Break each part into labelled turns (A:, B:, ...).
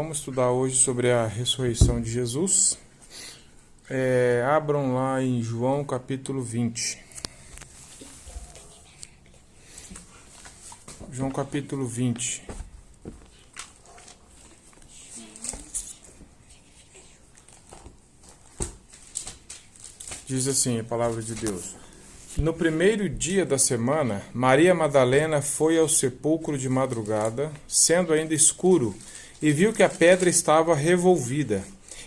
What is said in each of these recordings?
A: Vamos estudar hoje sobre a ressurreição de Jesus. Abram lá em João capítulo 20. João capítulo 20. Diz assim a palavra de Deus. No primeiro dia da semana, Maria Madalena foi ao sepulcro de madrugada, sendo ainda escuro, e viu que a pedra estava revolvida.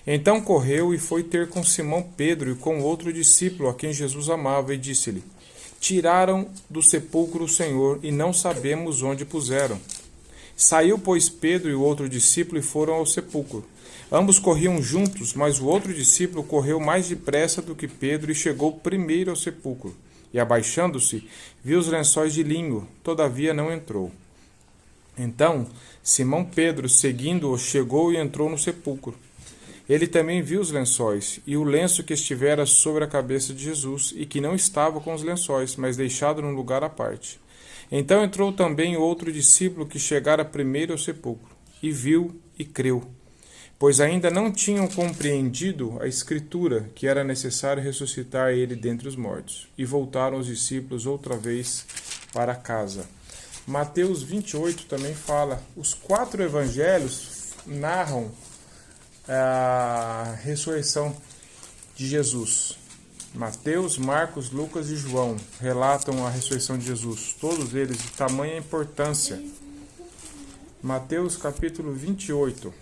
A: Então correu e foi ter com Simão Pedro e com outro discípulo a quem Jesus amava, e disse-lhe: Tiraram do sepulcro o Senhor, e não sabemos onde puseram. Saiu, pois, Pedro e o outro discípulo e foram ao sepulcro. Ambos corriam juntos, mas o outro discípulo correu mais depressa do que Pedro e chegou primeiro ao sepulcro. E, abaixando-se, viu os lençóis de linho, todavia não entrou. Então, Simão Pedro, seguindo-o, chegou e entrou no sepulcro. Ele também viu os lençóis, e o lenço que estivera sobre a cabeça de Jesus, e que não estava com os lençóis, mas deixado num lugar à parte. Então entrou também o outro discípulo que chegara primeiro ao sepulcro, e viu e creu. Pois ainda não tinham compreendido a Escritura, que era necessário ressuscitar ele dentre os mortos. E voltaram os discípulos outra vez para casa. Mateus 28 também fala. Os 4 evangelhos narram a ressurreição de Jesus. Mateus, Marcos, Lucas e João relatam a ressurreição de Jesus. Todos eles de tamanha importância. Mateus capítulo 28.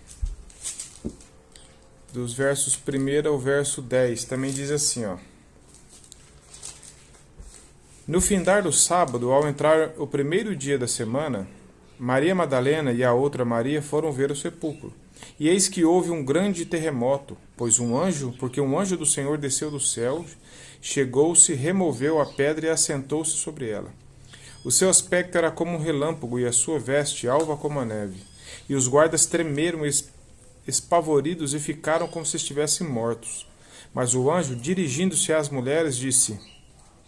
A: Dos versos 1 ao verso 10, também diz assim, No findar do sábado, ao entrar o primeiro dia da semana, Maria Madalena e a outra Maria foram ver o sepulcro. E eis que houve um grande terremoto, porque um anjo do Senhor desceu do céu, chegou-se, removeu a pedra e assentou-se sobre ela. O seu aspecto era como um relâmpago e a sua veste alva como a neve. E os guardas tremeram espavoridos e ficaram como se estivessem mortos. Mas o anjo, dirigindo-se às mulheres, disse: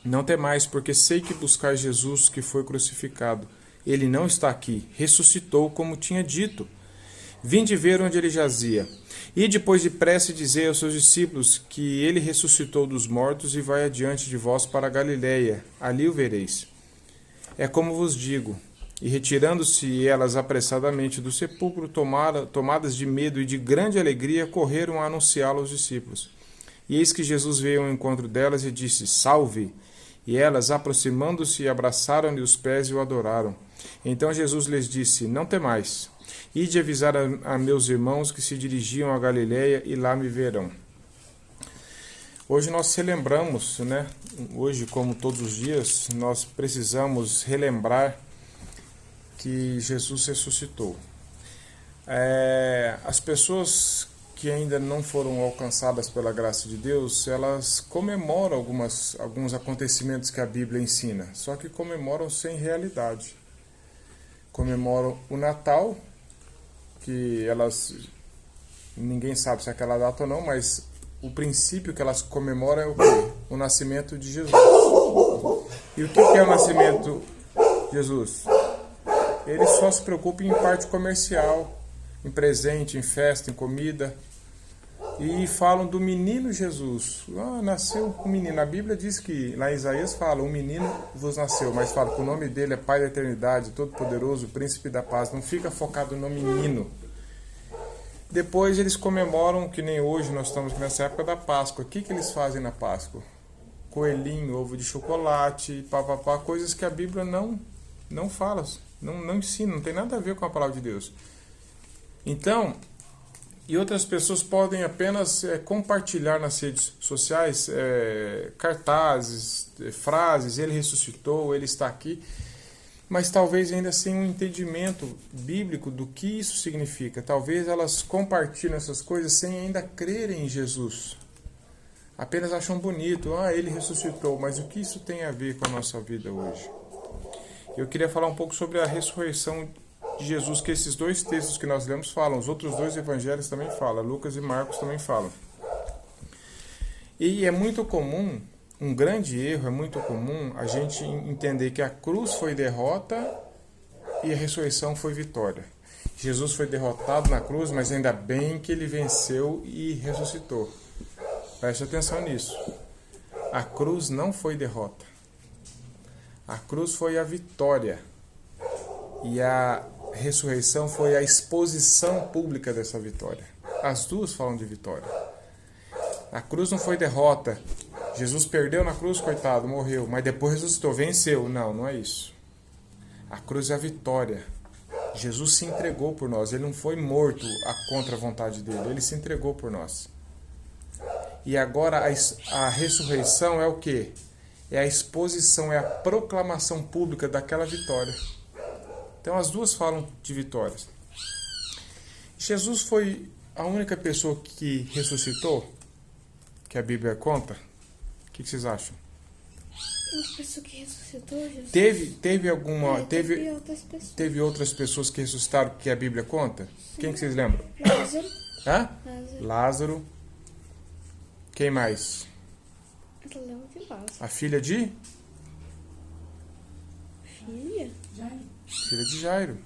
A: Não temais, porque sei que buscais Jesus que foi crucificado. Ele não está aqui, ressuscitou como tinha dito. Vinde ver onde ele jazia. E depois depressa dizei aos seus discípulos que ele ressuscitou dos mortos e vai adiante de vós para a Galiléia. Ali o vereis. É como vos digo. E retirando-se elas apressadamente do sepulcro, tomadas de medo e de grande alegria, correram a anunciá-lo aos discípulos. E eis que Jesus veio ao encontro delas e disse: Salve! E elas, aproximando-se, abraçaram-lhe os pés e o adoraram. Então Jesus lhes disse: Não temais. Ide avisar a meus irmãos que se dirigiam a Galiléia e lá me verão. Hoje nós celebramos, Hoje, como todos os dias, nós precisamos relembrar que Jesus ressuscitou. As pessoas que ainda não foram alcançadas pela graça de Deus, elas comemoram alguns acontecimentos que a Bíblia ensina, só que comemoram sem realidade. Comemoram o Natal, que ninguém sabe se é aquela data ou não, mas o princípio que elas comemoram é o quê? O nascimento de Jesus. E o que é o nascimento de Jesus? Ele só se preocupa em parte comercial, em presente, em festa, em comida. E falam do menino Jesus. Nasceu um menino. A Bíblia diz que, lá em Isaías fala, um menino vos nasceu, mas fala que o nome dele é Pai da Eternidade, Todo-Poderoso, Príncipe da Paz. Não fica focado no menino. Depois eles comemoram, que nem hoje, nós estamos nessa época da Páscoa. O que eles fazem na Páscoa? Coelhinho, ovo de chocolate, papapá, coisas que a Bíblia não fala. Não ensina, não tem nada a ver com a palavra de Deus. Então, e outras pessoas podem apenas compartilhar nas redes sociais cartazes, frases, ele ressuscitou, ele está aqui, mas talvez ainda sem um entendimento bíblico do que isso significa. Talvez elas compartilhem essas coisas sem ainda crerem em Jesus. Apenas acham bonito, ele ressuscitou, mas o que isso tem a ver com a nossa vida hoje? Eu queria falar um pouco sobre a ressurreição de Jesus, que esses 2 textos que nós lemos falam. Os outros 2 evangelhos também falam. Lucas e Marcos também falam. E é muito comum, um grande erro, é muito comum a gente entender que a cruz foi derrota e a ressurreição foi vitória. Jesus foi derrotado na cruz, mas ainda bem que ele venceu e ressuscitou. Preste atenção nisso. A cruz não foi derrota. A cruz foi a vitória. E a ressurreição foi a exposição pública dessa vitória. As duas falam de vitória. A cruz não foi derrota. Jesus perdeu na cruz, coitado, morreu, mas depois ressuscitou, venceu. Não, não é isso. A cruz é a vitória. Jesus se entregou por nós. Ele não foi morto contra a vontade dele. Ele se entregou por nós. E agora a ressurreição é o quê? É a exposição, é a proclamação pública daquela vitória. Então as duas falam de vitórias. Jesus foi a única pessoa que ressuscitou, que a Bíblia conta. O que vocês acham?
B: Uma pessoa que ressuscitou, Jesus?
A: Teve alguma...
B: Teve outras pessoas.
A: Teve outras pessoas que ressuscitaram que a Bíblia conta? Sim. Quem que vocês lembram?
B: Lázaro.
A: Hã?
B: Lázaro.
A: Lázaro. Quem mais?
B: Eu lembro de Lázaro.
A: A filha de?
B: Filha?
A: Filha de Jairo.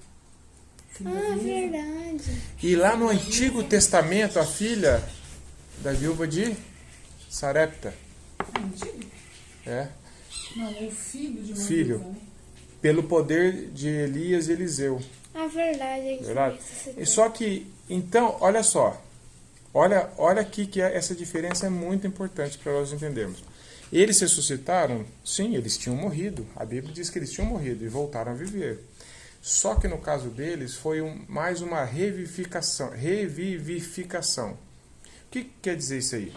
B: Ah, verdade.
A: E lá no Antigo Testamento, a filha da viúva de Sarepta.
C: Antigo?
A: É.
C: Não, é o filho de uma
A: Filho.
C: viúva, né?
A: Pelo poder de Elias e Eliseu.
B: Ah, verdade. É
A: Verdade?
B: isso.
A: E só que, então, olha só. Olha aqui que essa diferença é muito importante para nós entendermos. Eles ressuscitaram? Sim, eles tinham morrido. A Bíblia diz que eles tinham morrido e voltaram a viver. Só que no caso deles foi mais uma revivificação. O que quer dizer isso aí?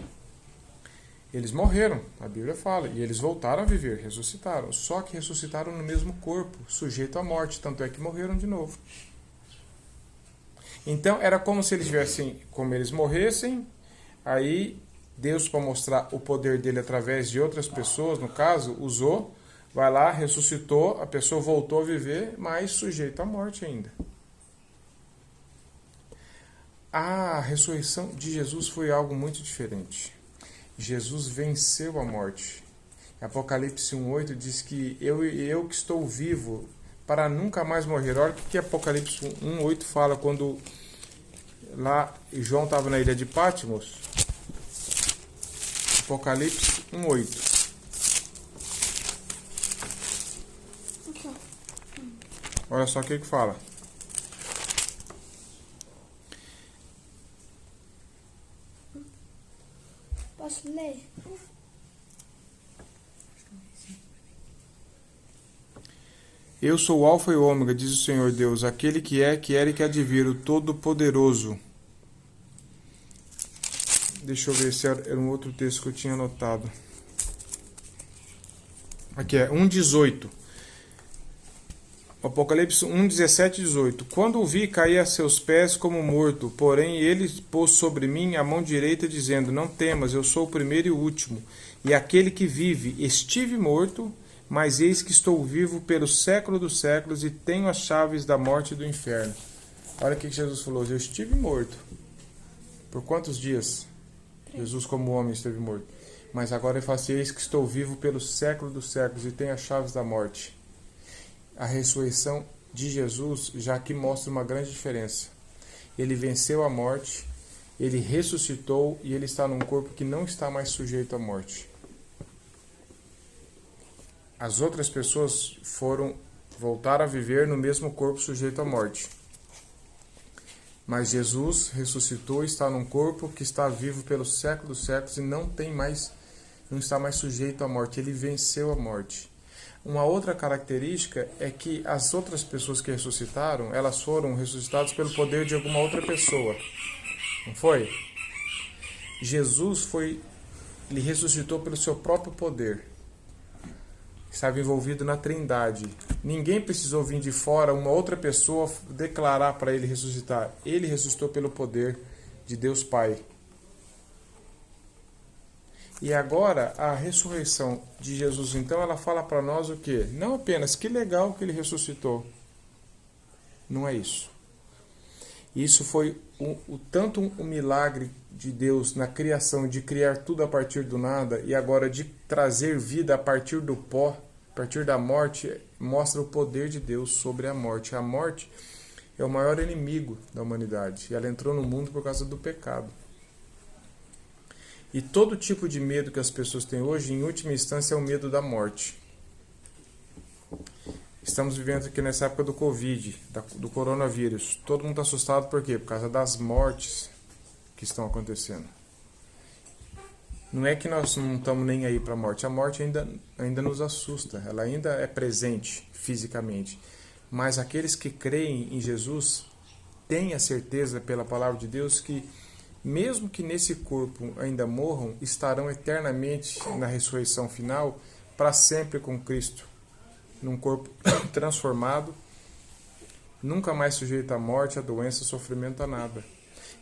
A: Eles morreram, a Bíblia fala, e eles voltaram a viver, ressuscitaram. Só que ressuscitaram no mesmo corpo, sujeito à morte, tanto é que morreram de novo. Então era como se eles tivessem, como eles morressem, aí Deus, para mostrar o poder dele através de outras pessoas, no caso, usou, vai lá, ressuscitou, a pessoa voltou a viver, mas sujeito à morte ainda. A ressurreição de Jesus foi algo muito diferente. Jesus venceu a morte. Apocalipse 1:8 diz que eu que estou vivo para nunca mais morrer. Olha o que Apocalipse 1:8 fala quando lá João estava na ilha de Patmos. Apocalipse 1:8. Olha só o que fala.
B: Posso ler?
A: Eu sou o Alfa e o Ômega, diz o Senhor Deus, aquele que é, que era e que há de vir, o Todo-Poderoso. Deixa eu ver se era um outro texto que eu tinha anotado. Aqui é 1:18. Apocalipse 1:17 e 18. Quando o vi, caí a seus pés como morto, porém ele pôs sobre mim a mão direita, dizendo, não temas, eu sou o primeiro e o último, e aquele que vive. Estive morto, mas eis que estou vivo pelo século dos séculos e tenho as chaves da morte e do inferno. Olha o que Jesus falou, eu estive morto. Por quantos dias? Jesus como homem esteve morto. Mas agora ele fala assim, eis que estou vivo pelo século dos séculos e tenho as chaves da morte. A ressurreição de Jesus já aqui mostra uma grande diferença. Ele venceu a morte, ele ressuscitou e ele está num corpo que não está mais sujeito à morte. As outras pessoas voltaram a viver no mesmo corpo sujeito à morte. Mas Jesus ressuscitou e está num corpo que está vivo pelos séculos dos séculos e não está mais sujeito à morte. Ele venceu a morte. Uma outra característica é que as outras pessoas que ressuscitaram, elas foram ressuscitadas pelo poder de alguma outra pessoa. Não foi? Jesus ele ressuscitou pelo seu próprio poder. Estava envolvido na Trindade. Ninguém precisou vir de fora, uma outra pessoa declarar para ele ressuscitar. Ele ressuscitou pelo poder de Deus Pai. E agora, a ressurreição de Jesus, então, ela fala para nós o quê? Não apenas que legal que ele ressuscitou. Não é isso. Isso foi tanto um milagre de Deus na criação, de criar tudo a partir do nada, e agora de trazer vida a partir do pó, a partir da morte, mostra o poder de Deus sobre a morte. A morte é o maior inimigo da humanidade. E ela entrou no mundo por causa do pecado. E todo tipo de medo que as pessoas têm hoje, em última instância, é o medo da morte. Estamos vivendo aqui nessa época do Covid, do coronavírus. Todo mundo está assustado por quê? Por causa das mortes que estão acontecendo. Não é que nós não estamos nem aí para a morte ainda nos assusta, ela ainda é presente fisicamente. Mas aqueles que creem em Jesus têm a certeza pela palavra de Deus que, mesmo que nesse corpo ainda morram, estarão eternamente na ressurreição final para sempre com Cristo, num corpo transformado, nunca mais sujeito à morte, à doença, ao sofrimento, a nada.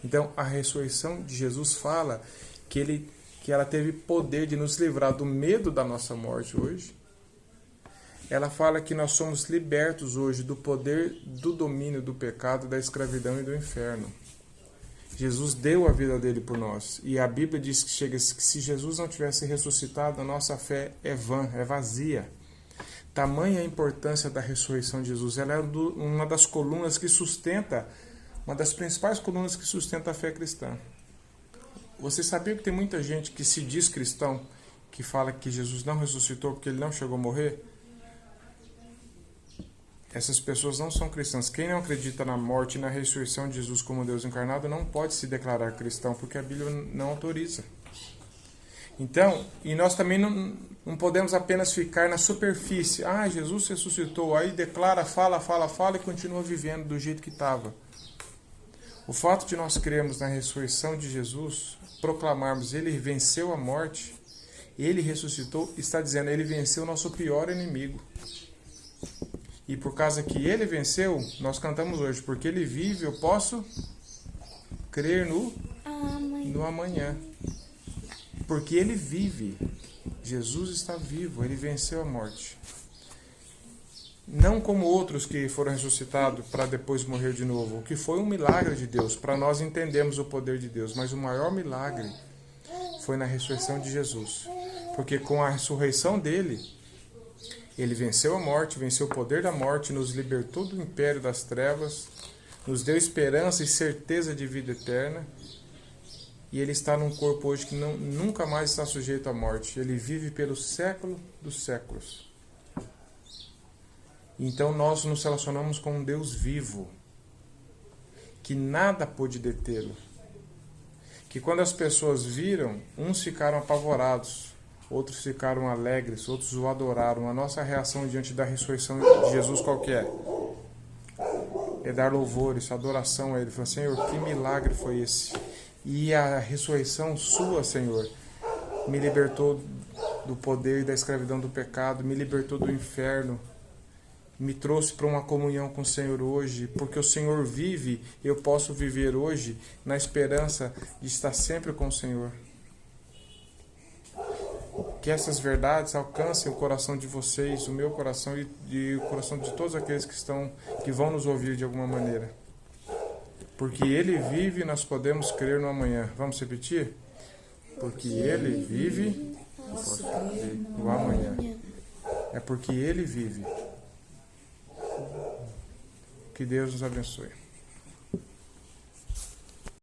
A: Então, a ressurreição de Jesus fala que ela teve poder de nos livrar do medo da nossa morte hoje. Ela fala que nós somos libertos hoje do poder do domínio do pecado, da escravidão e do inferno. Jesus deu a vida dele por nós. E a Bíblia diz que se Jesus não tivesse ressuscitado, a nossa fé é vã, é vazia. Tamanha a importância da ressurreição de Jesus. Ela é uma das colunas que sustenta, uma das principais colunas que sustenta a fé cristã. Você sabia que tem muita gente que se diz cristão, que fala que Jesus não ressuscitou porque ele não chegou a morrer? Essas pessoas não são cristãs. Quem não acredita na morte e na ressurreição de Jesus como Deus encarnado não pode se declarar cristão, porque a Bíblia não autoriza. Então, e nós também não podemos apenas ficar na superfície. Ah, Jesus ressuscitou, aí declara, fala e continua vivendo do jeito que estava. O fato de nós crermos na ressurreição de Jesus, proclamarmos ele venceu a morte, ele ressuscitou, está dizendo, ele venceu o nosso pior inimigo. E por causa que ele venceu, nós cantamos hoje, porque ele vive, eu posso crer no amanhã. Porque ele vive. Jesus está vivo, ele venceu a morte. Não como outros que foram ressuscitados para depois morrer de novo, o que foi um milagre de Deus, para nós entendermos o poder de Deus. Mas o maior milagre foi na ressurreição de Jesus. Porque com a ressurreição dele, ele venceu a morte, venceu o poder da morte, nos libertou do império das trevas, nos deu esperança e certeza de vida eterna. E ele está num corpo hoje que nunca mais está sujeito à morte. Ele vive pelo século dos séculos. Então nós nos relacionamos com um Deus vivo, que nada pôde detê-lo. Que quando as pessoas viram, uns ficaram apavorados, outros ficaram alegres, outros o adoraram. A nossa reação diante da ressurreição de Jesus qual que é? É dar louvores, adoração a ele. Falar, Senhor, que milagre foi esse? E a ressurreição sua, Senhor, me libertou do poder e da escravidão do pecado, me libertou do inferno, me trouxe para uma comunhão com o Senhor hoje, porque o Senhor vive, eu posso viver hoje na esperança de estar sempre com o Senhor. Que essas verdades alcancem o coração de vocês, o meu coração e o coração de todos aqueles que vão nos ouvir de alguma maneira. Porque ele vive, nós podemos crer no amanhã. Vamos repetir? Porque ele vive, posso crer no amanhã. É porque ele vive. Que Deus nos abençoe.